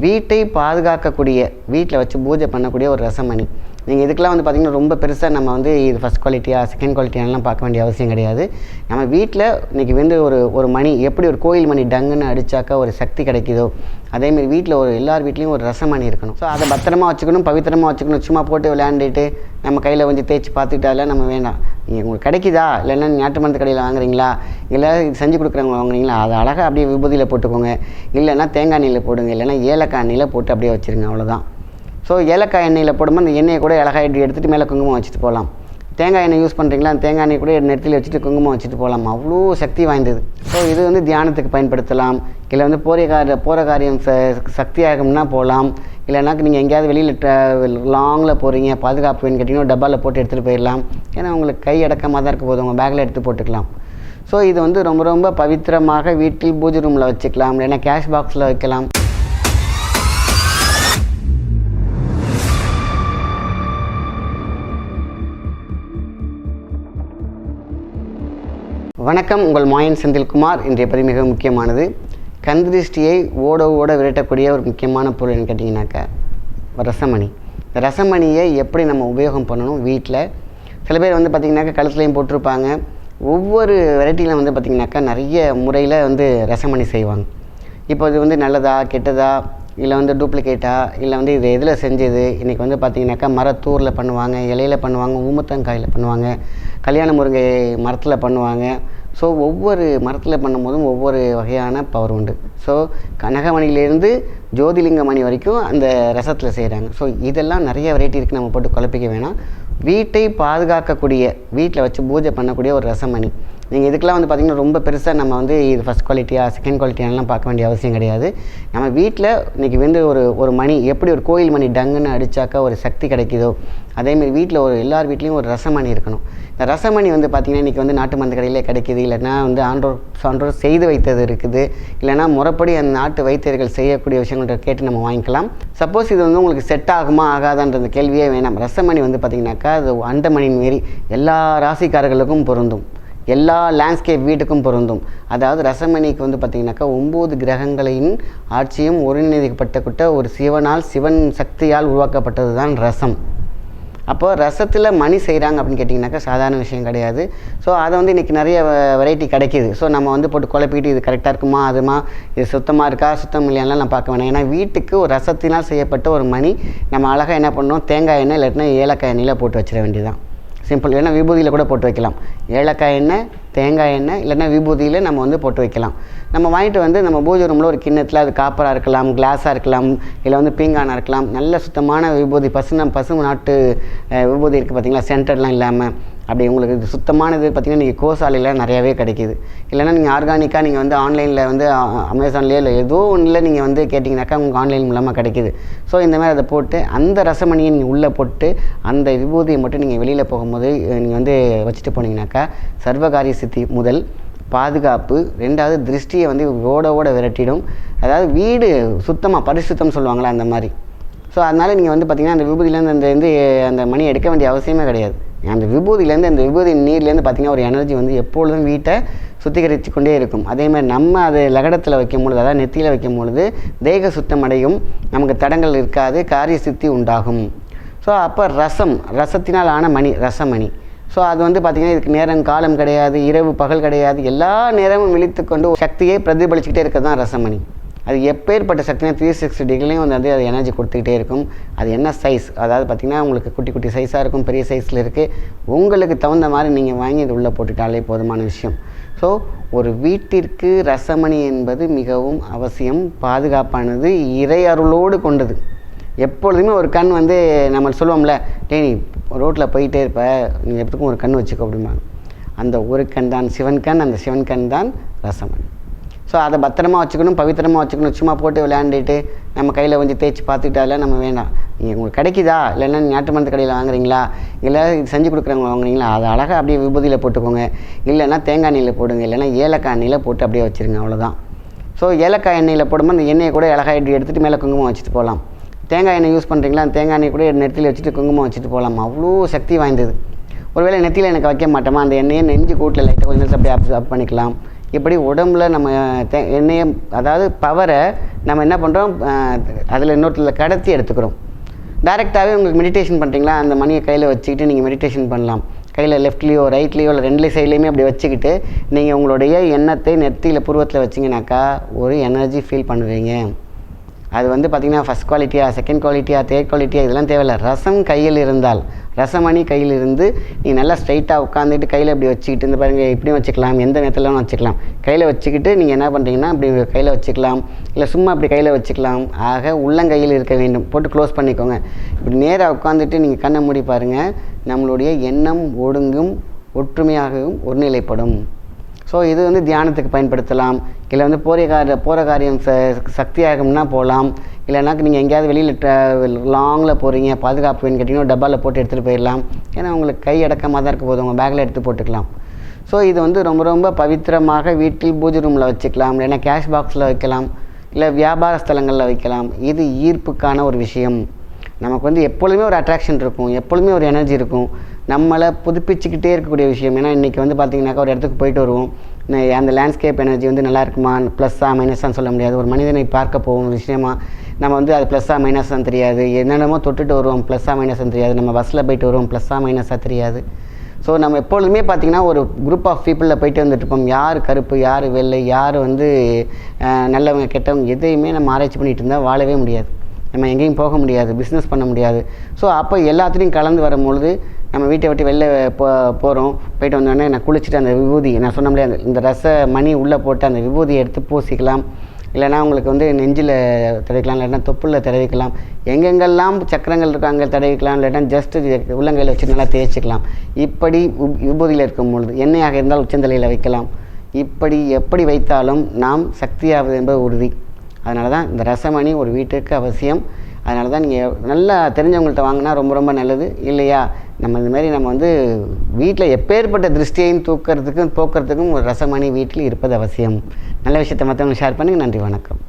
வீட்டை பாதுகாக்கக்கூடிய, வீட்டில் வச்சு பூஜை பண்ணக்கூடிய ஒரு ரசமணி. நீங்கள் இதுக்கெலாம் வந்து பார்த்திங்கன்னா ரொம்ப பெருசாக நம்ம வந்து இது ஃபஸ்ட் குவாலிட்டியாக செகண்ட் குவாலிட்டியானலாம் பார்க்க வேண்டிய அவசியம் கிடையாது. நம்ம வீட்டில் இன்றைக்கி வந்து ஒரு மணி எப்படி ஒரு கோயில் மணி டங்குன்னு அடித்தாக்கா ஒரு சக்தி கிடைக்குதோ, அதேமாதிரி வீட்டில் எல்லார் வீட்லேயும் ஒரு ரசமணி இருக்கணும். ஸோ அதை பத்திரமா வச்சுக்கணும், பவித்திரமாக வச்சுக்கணும். சும்மா போட்டு விளையாண்டுட்டு நம்ம கையில் கொஞ்சம் தேய்ச்சி பார்த்துக்கிட்டால நம்ம வேண்டாம். நீங்கள் உங்களுக்கு கிடைக்குதா, இல்லைன்னா நாட்டு மருந்து கடையில் வாங்குறீங்களா, இல்லை இது செஞ்சு கொடுக்குறவங்க வாங்குறீங்களா, அதை அழகாக அப்படியே விபூதியில் போட்டுக்கோங்க. இல்லைன்னா தேங்காய் எண்ணெயில் போடுங்க, இல்லைன்னா ஏலக்காய் எண்ணெயில் போட்டு அப்படியே வச்சுருங்க, அவ்வளோதான். ஸோ ஏலக்காய் எண்ணெயில் போடும்போது அந்த எண்ணெயை கூட ஏலக்காய் எடுத்துகிட்டு மேலே குங்குமம் வச்சுட்டு போகலாம். தேங்காய் எண்ணெய் யூஸ் பண்ணுறீங்களா, அந்த தேங்காய் எண்ணெய் கூட நெத்தியில் வச்சுட்டு குங்குமம் வச்சுட்டு போகலாம். அவ்வளோ சக்தி வாய்ந்தது. ஸோ இது வந்து தியானத்துக்கு பயன்படுத்தலாம். இல்லை வந்து போகிற காரியம் சக்தியாகும்னா போகலாம். இல்லைனா நீங்கள் எங்கேயாவது வெளியில் லாங்கில் போகிறீங்க, பாதுகாப்பு வேணும்னு கேட்டிங்கன்னா டப்பாவில் போட்டு எடுத்துகிட்டு போயிடலாம். ஏன்னா உங்களுக்கு கை அடக்கமாக தான் இருக்க போது, உங்கள் பேக்கில் எடுத்து போட்டுக்கலாம். ஸோ இது வந்து ரொம்ப ரொம்ப பவித்திரமாக வீட்டில் பூஜை ரூமில் வச்சுக்கலாம், இல்லைன்னா கேஷ் பாக்ஸில் வைக்கலாம். வணக்கம், உங்கள் மாயன் செந்தில்குமார். இன்றைய பதிவு மிக முக்கியமானது. கண் திருஷ்டியை ஓட விரட்டக்கூடிய ஒரு முக்கியமான பொருள்னு கேட்டிங்கனாக்கா ரசமணி. இந்த ரசமணியை எப்படி நம்ம உபயோகம் பண்ணணும் வீட்டில். சில பேர் வந்து பார்த்திங்கனாக்கா கழுத்துலையும் போட்டிருப்பாங்க. ஒவ்வொரு வெரைட்டியில் வந்து பார்த்திங்கனாக்கா நிறைய முறையில் வந்து ரசமணி செய்வாங்க. இப்போ இது வந்து நல்லதா கெட்டதா, இல்லை வந்து டூப்ளிகேட்டா, இல்லை வந்து இது எதில் செஞ்சது. இன்றைக்கி வந்து பார்த்திங்கனாக்கா மரத்தூரில் பண்ணுவாங்க, இலையில் பண்ணுவாங்க, ஊமத்தங்காயில் பண்ணுவாங்க, கல்யாண முருங்கை மரத்தில் பண்ணுவாங்க. ஸோ ஒவ்வொரு மரத்தில் பண்ணும்போதும் ஒவ்வொரு வகையான பவர் உண்டு. ஸோ கனகமணியிலேருந்து ஜோதிலிங்க மணி வரைக்கும் அந்த ரசத்தில் செய்கிறாங்க. ஸோ இதெல்லாம் நிறைய வெரைட்டி இருக்குது, நம்ம போட்டு குழப்பிக்க வேணாம். வீட்டை பாதுகாக்கக்கூடிய, வீட்டில் வச்சு பூஜை பண்ணக்கூடிய ஒரு ரசமணி. நீங்கள் இதுக்கெலாம் வந்து பார்த்திங்கன்னா ரொம்ப பெருசாக நம்ம வந்து இது ஃபஸ்ட் குவாலிட்டியாக செகண்ட் குவாலிட்டியானலாம் பார்க்க வேண்டிய அவசியம் கிடையாது. நம்ம வீட்டில் இன்றைக்கி வந்து ஒரு மணி எப்படி ஒரு கோயில் மணி டங்குன்னு அடித்தாக்கா ஒரு சக்தி கிடைக்குதோ, அதேமாதிரி வீட்டில் எல்லார் வீட்லேயும் ஒரு ரசமணி இருக்கணும். இந்த ரசமணி வந்து பார்த்திங்கன்னா இன்றைக்கி வந்து நாட்டு மருந்து கடையிலே கிடைக்கிது, இல்லைன்னா வந்து சான்றோர் செய்து வைத்தது இருக்குது, இல்லைனா முறைப்படி அந்த நாட்டு வைத்தியர்கள் செய்யக்கூடிய விஷயங்கள்ட்ட கேட்டு நம்ம வாங்கிக்கலாம். சப்போஸ் இது வந்து உங்களுக்கு செட் ஆகுமா ஆகாதான்ற கேள்வியே வேணாம். ரசமணி வந்து பார்த்திங்கனாக்கா அது அண்டமணியின் மாரி எல்லா ராசிக்காரர்களுக்கும் பொருந்தும், எல்லா லேண்ட்ஸ்கேப் வீட்டுக்கும் பொருந்தும். அதாவது ரசமணிக்கு வந்து பார்த்திங்கனாக்கா 9 கிரகங்களின் ஆட்சியும் ஒருங்கிணைக்கப்பட்ட ஒரு சிவன் சக்தியால் உருவாக்கப்பட்டது தான் ரசம். அப்போ ரசத்தில் மணி செய்கிறாங்க அப்படின்னு கேட்டிங்கனாக்கா சாதாரண விஷயம் கிடையாது. ஸோ அதை வந்து இன்றைக்கி நிறைய வெரைட்டி கிடைக்கிது. ஸோ நம்ம வந்து போட்டு குழப்பிக்கிட்டு இது கரெக்டாக இருக்குமா அதுமா, இது சுத்தமாக இருக்கா சுத்தம் இல்லையானலாம் நான் பார்க்க வேணாம். ஏன்னா வீட்டுக்கு ஒரு ரசத்தினால் செய்யப்பட்ட ஒரு மணி நம்ம அழகாக என்ன பண்ணணும், தேங்காய் எண்ணெய் இல்லைன்னா ஏலக்காய் எண்ணெயில் போட்டு வச்சிட வேண்டியதுதான். சிம்பிள். இல்லைன்னா விபூதியில் கூட போட்டு வைக்கலாம். ஏலக்காய் எண்ணெய், தேங்காய் எண்ணெய் இல்லைன்னா விபூதியில் நம்ம வந்து போட்டு வைக்கலாம். நம்ம வாங்கிட்டு வந்து நம்ம பூஜை ரூமில் ஒரு கிண்ணத்தில், அது காப்பராக இருக்கலாம், கிளாஸாக இருக்கலாம், இல்லை வந்து பீங்கானாக இருக்கலாம், நல்ல சுத்தமான விபூதி, பசு நாட்டு விபூதி இருக்குது பார்த்திங்களா, சென்டர்லாம் இல்லாமல். அப்படி உங்களுக்கு இது சுத்தமானது பார்த்திங்கன்னா நீங்கள் கோசாலையில் நிறையாவே கிடைக்கிது. இல்லைனா நீங்கள் ஆர்கானிக்காக நீங்கள் வந்து ஆன்லைனில் வந்து அமேசான்லேயே இல்லை ஏதோ ஒன்றில் நீங்கள் வந்து கேட்டிங்கனாக்கா உங்களுக்கு ஆன்லைன் மூலமாக கிடைக்கிது. ஸோ இந்த மாதிரி அதை போட்டு அந்த ரசமணியை நீங்கள் உள்ளே போட்டு அந்த விபூதியை மட்டும் நீங்கள் வெளியில் போகும்போது நீங்கள் வந்து வச்சுட்டு போனீங்கனாக்கா சர்வகாரிய சித்தி முதல் பாதுகாப்பு, 2வது திருஷ்டியை வந்து ஓட விரட்டிடும். அதாவது வீடு சுத்தமாக பரிசுத்தம் சொல்லுவாங்களா அந்த மாதிரி. ஸோ அதனால் நீங்கள் வந்து பார்த்திங்கன்னா அந்த விபூதியிலேருந்து அந்த மணி எடுக்க வேண்டிய அவசியமே கிடையாது. அந்த விபூதியிலேருந்து அந்த விபூதி நீர்லேருந்து பார்த்திங்கன்னா ஒரு எனர்ஜி வந்து எப்பொழுதும் வீட்டை சுத்திகரித்து கொண்டே இருக்கும். அதேமாதிரி நம்ம அதை லகடத்தில் வைக்கும் பொழுது, அதாவது நெத்தியில் வைக்கும் பொழுது தேக சுத்தம் அடையும், நமக்கு தடங்கள் இருக்காது, காரிய சித்தி உண்டாகும். ஸோ அப்போ ரசத்தினால் ஆன மணி ரசமணி. ஸோ அது வந்து பார்த்திங்கன்னா இதுக்கு நேரம் காலம் கிடையாது, இரவு பகல் கிடையாது, எல்லா நேரமும் விழித்து கொண்டு சக்தியை பிரதிபலிச்சுக்கிட்டே இருக்கிறது தான் ரசமணி. அது எப்பேற்பட்ட சக்தினா 360 டிகிரிலையும் வந்து அது எனர்ஜி கொடுத்துக்கிட்டே இருக்கும். அது என்ன சைஸ், அதாவது பார்த்திங்கன்னா உங்களுக்கு குட்டி சைஸாக இருக்கும், பெரிய சைஸில் இருக்குது. உங்களுக்கு தகுந்த மாதிரி நீங்கள் வாங்கி இது உள்ளே போட்டுட்டாலே போதுமான விஷயம். ஸோ ஒரு வீட்டிற்கு ரசமணி என்பது மிகவும் அவசியம், பாதுகாப்பானது, இறை அருளோடு கொண்டது. எப்பொழுதுமே ஒரு கண் வந்து நம்ம சொல்லுவோம்ல, நீ ரோட்டில் போயிட்டே இருப்ப, நீ எப்படிக்கும் ஒரு கண் வச்சுக்கோ அப்படிம்பாங்க. அந்த ஒரு கண் தான் சிவன் கண், அந்த சிவன் கண் தான் ரசமணி. ஸோ அதை பத்திரமா வச்சுக்கணும், பவித்திரமாக வச்சுக்கணும். சும்மா போட்டு விளையாண்டுட்டு நம்ம கையில் கொஞ்சம் தேய்ச்சி பார்த்துக்கிட்டால நம்ம வேண்டாம். நீங்கள் உங்களுக்கு கிடைக்குதா, இல்லைன்னா நாட்டு மருந்து கடையில் வாங்குறீங்களா, இல்லை இது செஞ்சு கொடுக்குறவங்க வாங்குறீங்களா, அதை அழகாக அப்படியே விபூதியில் போட்டுக்கோங்க. இல்லைன்னா தேங்காய் எண்ணெயில் போடுங்க, இல்லைன்னா ஏலக்காய் எண்ணெயில் போட்டு அப்படியே வச்சுருங்க, அவ்வளோதான். ஸோ ஏலக்காய் எண்ணெயில் போடும்போது அந்த எண்ணெயை கூட அழகாக எடுத்துகிட்டு மேலே குங்குமம் வச்சுட்டு போகலாம். தேங்காய் எண்ணெய் யூஸ் பண்ணுறீங்களா, அந்த தேங்காய் எண்ணெய் கூட நெத்தியில் வச்சுட்டு குங்குமம் வச்சுட்டு போகலாம். அவ்வளோ சக்தி வாய்ந்தது. ஒருவேளை நெத்தியில் எனக்கு வைக்க மாட்டோமா, அந்த எண்ணெயை நெஞ்சு கூட்டில் லைட்டாக கொஞ்சம் அப்படியே அப்சர்வ் பண்ணிக்கலாம். இப்படி உடம்புல நம்ம எண்ணெயை, அதாவது பவரை நம்ம என்ன பண்ணுறோம், அதில் இன்னொருத்தில் கடத்தி எடுத்துக்கிறோம். டைரெக்டாகவே உங்களுக்கு மெடிடேஷன் பண்ணுறீங்களா, அந்த மணியை கையில் வச்சுக்கிட்டு நீங்கள் மெடிடேஷன் பண்ணலாம். கையில் லெஃப்ட்லேயோ ரைட்லேயோ இல்லை ரெண்டு சைட்லேயுமே அப்படி வச்சுக்கிட்டு நீங்கள் உங்களுடைய எண்ணத்தை நெத்தியில் புருவத்தில் வச்சிங்கனாக்கா ஒரு எனர்ஜி ஃபீல் பண்ணுவீங்க. அது வந்து பார்த்திங்கன்னா ஃபஸ்ட் குவாலிட்டியாக, செகண்ட் குவாலிட்டியாக, தேர்ட் குவாலிட்டியாக இதெல்லாம் தேவையில்லை. ரசம் கையில் இருந்தால், ரசமணி கையில் இருந்து நீங்கள் நல்லா ஸ்ட்ரைட்டாக உட்காந்துட்டு கையில் இப்படி வச்சுக்கிட்டு, இந்த பாருங்கள் இப்படியும் வச்சுக்கலாம், எந்த நேரத்துலலாம் வச்சுக்கலாம். கையில் வச்சுக்கிட்டு நீங்கள் என்ன பண்ணுறீங்கன்னா அப்படி கையில் வச்சுக்கலாம், இல்லை சும்மா அப்படி கையில் வச்சுக்கலாம். ஆக உள்ளங்கையில் இருக்க வேண்டும். போட்டு க்ளோஸ் பண்ணிக்கோங்க. இப்படி நேராக உட்காந்துட்டு நீங்கள் கண்ணை மூடி பாருங்கள். நம்மளுடைய எண்ணம் ஒடுங்கும், ஒற்றுமையாகவும் ஒருநிலைப்படும். ஸோ இது வந்து தியானத்துக்கு பயன்படுத்தலாம். இல்லை வந்து போகிற காரியம் சக்தியாகும்னா போகலாம். இல்லைனாக்கு நீங்கள் எங்கேயாவது வெளியில் லாங்கில் போகிறீங்க, பாதுகாப்பு வேணும்னு கேட்டிங்கன்னா டப்பாவில் போட்டு எடுத்துகிட்டு போயிடலாம். ஏன்னா உங்களுக்கு கை அடக்கமாக தான் இருக்க போது, உங்கள் பேக்கில் எடுத்து போட்டுக்கலாம். ஸோ இது வந்து ரொம்ப ரொம்ப பவித்திரமாக வீட்டில் பூஜை ரூமில் வச்சுக்கலாம், இல்லைன்னா கேஷ் பாக்ஸில் வைக்கலாம், இல்லை வியாபார ஸ்தலங்களில் வைக்கலாம். இது ஈர்ப்புக்கான ஒரு விஷயம். நமக்கு வந்து எப்பொழுதுமே ஒரு அட்ராக்ஷன் இருக்கும், எப்பொழுதுமே ஒரு எனர்ஜி இருக்கும், நம்மளை புதுப்பிச்சுக்கிட்டே இருக்கக்கூடிய விஷயம். ஏன்னா இன்றைக்கி வந்து பார்த்திங்கனாக்கா ஒரு இடத்துக்கு போயிட்டு வருவோம், அந்த லேண்ட்ஸ்கேப் எனர்ஜி வந்து நல்லா இருக்குமா, ப்ளஸ்ஸாக மைனஸான்னு சொல்ல முடியாது. ஒரு மனிதனை பார்க்க போகும் விஷயமா நம்ம வந்து அது ப்ளஸ்ஸாக மைனஸான்னு தெரியாது. என்னென்னமோ தொட்டுட்டு வருவோம், ப்ளஸ்ஸாக மைனஸான்னு தெரியாது. நம்ம பஸ்ஸில் போயிட்டு வருவோம், ப்ளஸ்ஸாக மைனஸாக தெரியாது. ஸோ நம்ம எப்பொழுதுமே பார்த்திங்கன்னா ஒரு குரூப் ஆஃப் பீப்புளில் போயிட்டு வந்துட்டுருப்போம். யார் கருப்பு, யார் வெள்ளை, யார் வந்து நல்லவங்க கெட்டவங்க, எதையுமே நம்ம ஆராய்ச்சி பண்ணிகிட்டு இருந்தால் வாழவே முடியாது. நம்ம எங்கேயும் போக முடியாது, பிஸ்னஸ் பண்ண முடியாது. ஸோ அப்போ எல்லாத்துலேயும் கலந்து வரும்பொழுது நம்ம வீட்டை விட்டு வெளில போகிறோம், போயிட்டு வந்தோடனே நான் குளிச்சுட்டு அந்த விபூதி நான் சொன்ன முடியாது, இந்த ரச மணி உள்ளே போட்டு அந்த விபூதியை எடுத்து பூசிக்கலாம். இல்லைனா உங்களுக்கு வந்து நெஞ்சில் தடவிக்கலாம், இல்லைனா தொப்புளில் தடவிக்கலாம். எங்கெங்கெல்லாம் சக்கரங்கள் இருக்கோ அங்கே தடவிக்கலாம். இல்லைனா ஜஸ்ட்டு உள்ளங்கையில் வச்சு நல்லா தேய்ச்சிக்கலாம். இப்படி விபூதியில் இருக்கும் பொழுது எண்ணெயாக இருந்தால் உச்சந்தலையில் வைக்கலாம். இப்படி எப்படி வைத்தாலும் நாம் சக்தியாவது என்பது உறுதி. அதனால தான் இந்த ரசமணி ஒரு வீட்டுக்கு அவசியம். அதனால தான் நீங்கள் நல்லா தெரிஞ்சவங்கள்ட்ட வாங்கினா ரொம்ப ரொம்ப நல்லது. இல்லையா நம்ம இதுமாரி நம்ம வந்து வீட்டில் எப்பேற்பட்ட திருஷ்டியையும் போக்குறதுக்கும் ஒரு ரசமணி வீட்டில் இருப்பது அவசியம். நல்ல விஷயத்தை மற்றவங்களுக்கு ஷேர் பண்ணுங்கள். நன்றி, வணக்கம்.